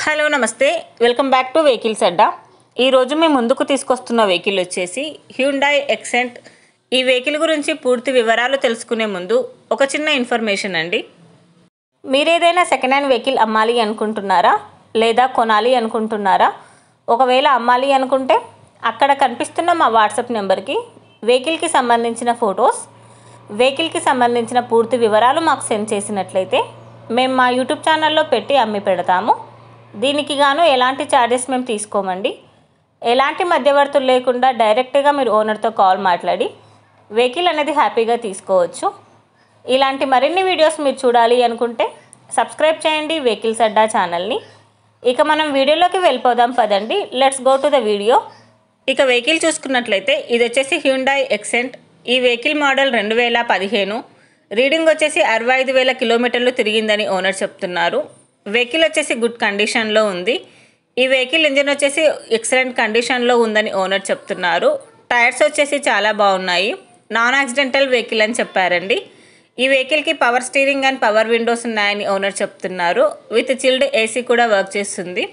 Hello నమస్తే welcome back to vehicles అడ్డా. ఈరోజు మేము ముందుకు తీసుకొస్తున్న వెహికల్ వచ్చేసి హ్యుండాయ్ ఎక్సెంట్. ఈ వెహికల్ గురించి పూర్తి వివరాలు తెలుసుకునే ముందు ఒక చిన్న ఇన్ఫర్మేషన్ అండి. మీరు ఏదైనా సెకండ్ హ్యాండ్ వెహికల్ అమ్మాలి అనుకుంటున్నారా లేదా కొనాలి అనుకుంటున్నారా? ఒకవేళ అమ్మాలి అనుకుంటే అక్కడ కనిపిస్తున్న మా వాట్సాప్ నెంబర్కి వెహికల్కి సంబంధించిన ఫొటోస్, వెహికల్కి సంబంధించిన పూర్తి వివరాలు మాకు సెండ్ చేసినట్లయితే మేము మా యూట్యూబ్ ఛానల్లో పెట్టి అమ్మి పెడతాము. దీనికి గాను ఎలాంటి ఛార్జెస్ మేము తీసుకోమండి. ఎలాంటి మధ్యవర్తులు లేకుండా డైరెక్ట్గా మీరు ఓనర్తో కాల్ మాట్లాడి వెహికల్ అనేది హ్యాపీగా తీసుకోవచ్చు. ఇలాంటి మరిన్ని వీడియోస్ మీరు చూడాలి అనుకుంటే సబ్స్క్రైబ్ చేయండి వెహికల్స్ అడ్డా ఛానల్ని. ఇక మనం వీడియోలోకి వెళ్ళిపోదాం పదండి. Let's go to the video. ఇక వెహికల్ చూసుకున్నట్లయితే ఇది వచ్చేసి హ్యుండాయ్ ఎక్సెంట్. ఈ వెహికల్ మోడల్ 2015. రీడింగ్ వచ్చేసి 65,000 కిలోమీటర్లు తిరిగిందని ఓనర్ చెప్తున్నారు. వెహికల్ వచ్చేసి గుడ్ కండిషన్లో ఉంది. ఈ వెహికల్ ఇంజిన్ వచ్చేసి ఎక్సలెంట్ కండిషన్లో ఉందని ఓనర్ చెప్తున్నారు. టైర్స్ వచ్చేసి చాలా బాగున్నాయి. నాన్ యాక్సిడెంటల్ వెహికల్ అని చెప్పారండి. ఈ వెహికల్కి power steering and power Windows ఉన్నాయని ఓనర్ చెప్తున్నారు. విత్ చిల్డ్ ఏసీ కూడా వర్క్ చేస్తుంది.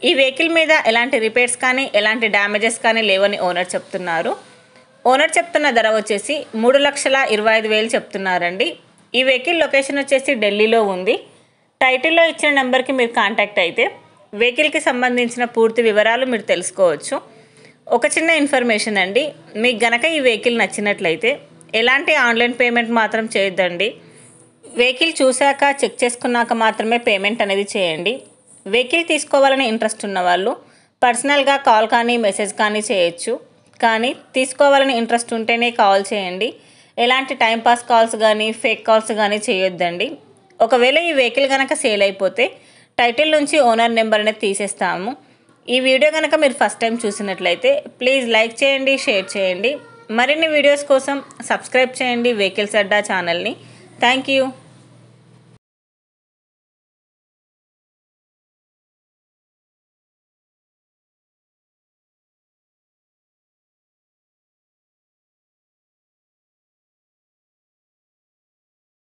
ఈ వెహికల్ మీద ఎలాంటి రిపేర్స్ కానీ ఎలాంటి డ్యామేజెస్ కానీ లేవని ఓనర్ చెప్తున్నారు. ఓనర్ చెప్తున్న ధర వచ్చేసి 3,25,000 చెప్తున్నారండి. ఈ వెహికల్ లొకేషన్ వచ్చేసి ఢిల్లీలో ఉంది. టైటిల్లో ఇచ్చిన నెంబర్కి మీరు కాంటాక్ట్ అయితే వెహికల్కి సంబంధించిన పూర్తి వివరాలు మీరు తెలుసుకోవచ్చు. ఒక చిన్న ఇన్ఫర్మేషన్ అండి, మీకు గనక ఈ వెహికల్ నచ్చినట్లయితే ఎలాంటి ఆన్లైన్ పేమెంట్ మాత్రం చేయొద్దండి. వెహికల్ చూశాక చెక్ చేసుకున్నాక మాత్రమే పేమెంట్ అనేది చేయండి. వెహికల్ తీసుకోవాలని ఇంట్రెస్ట్ ఉన్న వాళ్ళు పర్సనల్గా కాల్ కానీ మెసేజ్ కానీ చేయొచ్చు. కానీ తీసుకోవాలని ఇంట్రెస్ట్ ఉంటేనే కాల్ చేయండి. ఎలాంటి టైంపాస్ కాల్స్ కానీ ఫేక్ కాల్స్ కానీ చేయొద్దండి. ఒకవేళ ఈ వెహికల్ కనుక సేల్ అయిపోతే టైటిల్ నుంచి ఓనర్ నెంబర్ అనేది తీసేస్తాము. ఈ వీడియో కనుక మీరు ఫస్ట్ టైం చూసినట్లయితే ప్లీజ్ లైక్ చేయండి, షేర్ చేయండి. మరిన్ని వీడియోస్ కోసం సబ్స్క్రైబ్ చేయండి వెహికల్స్ అడ్డా ఛానల్ని. Thank you.